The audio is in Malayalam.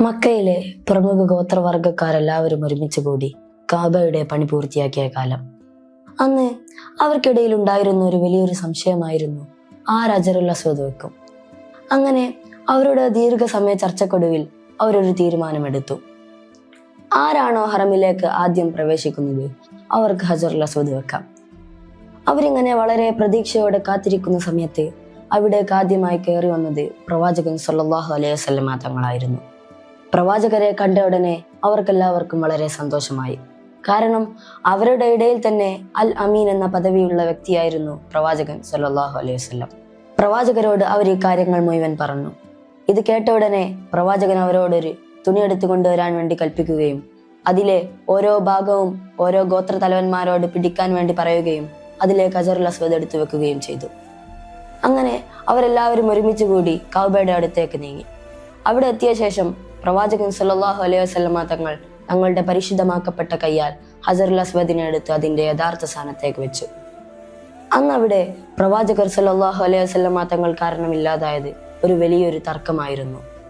മക്കയിലെ പ്രമുഖ ഗോത്രവർഗക്കാരെല്ലാവരും ഒരുമിച്ച് കൂടി കാബയുടെ പണി പൂർത്തിയാക്കിയ കാലം. അന്ന് അവർക്കിടയിൽ ഉണ്ടായിരുന്ന ഒരു വലിയൊരു സംശയമായിരുന്നു ആര് ഹജറുൽ അസ്വദ് വെക്കും. അങ്ങനെ അവരുടെ ദീർഘസമയ ചർച്ചക്കൊടുവിൽ അവരൊരു തീരുമാനമെടുത്തു. ആരാണോ ഹറമിലേക്ക് ആദ്യം പ്രവേശിക്കുന്നത് അവർക്ക് ഹജറുൽ അസ്വദ് വെക്കാം. അവരിങ്ങനെ വളരെ പ്രതീക്ഷയോടെ കാത്തിരിക്കുന്ന സമയത്ത് അവിടേക്ക് ആദ്യമായി കയറി വന്നത് പ്രവാചകൻ സല്ലല്ലാഹു അലൈഹി വസല്ലമ തങ്ങളായിരുന്നു. പ്രവാചകരെ കണ്ട ഉടനെ അവർക്കെല്ലാവർക്കും വളരെ സന്തോഷമായി. കാരണം അവരുടെ ഇടയിൽ തന്നെ അൽ അമീൻ എന്ന പദവിയുള്ള വ്യക്തിയായിരുന്നു പ്രവാചകൻ സല്ലല്ലാഹു അലൈഹി വസല്ലം. പ്രവാചകരോട് അവർ ഈ കാര്യങ്ങൾ മുഴുവൻ പറഞ്ഞു. ഇത് കേട്ട ഉടനെ പ്രവാചകൻ അവരോടൊരു തുണി എടുത്തു കൊണ്ടുവരാൻ വേണ്ടി കൽപ്പിക്കുകയും അതിലെ ഓരോ ഭാഗവും ഓരോ ഗോത്ര തലവന്മാരോട് പിടിക്കാൻ വേണ്ടി പറയുകയും അതിലേക്ക് ഹജറുൽ അസ്വദ് എടുത്തു വെക്കുകയും ചെയ്തു. അങ്ങനെ അവരെല്ലാവരും ഒരുമിച്ച് കൂടി കഅബയുടെ അടുത്തേക്ക് നീങ്ങി. അവിടെ എത്തിയ ശേഷം പ്രവാചകൻ സല്ലല്ലാഹു അലൈഹി വസല്ലമ തങ്ങൾ തങ്ങളുടെ പരിശുദ്ധമാക്കപ്പെട്ട കയ്യാൽ ഹജറുൽ അസ്വദിനെ എടുത്ത് അതിന്റെ യഥാർത്ഥ സ്ഥാനത്തേക്ക് വെച്ചു. അന്ന് അവിടെ പ്രവാചകർ സല്ലല്ലാഹു അലൈഹി വസല്ലമ തങ്ങൾ കാരണമില്ലാതായത് ഒരു വലിയൊരു തർക്കമായിരുന്നു.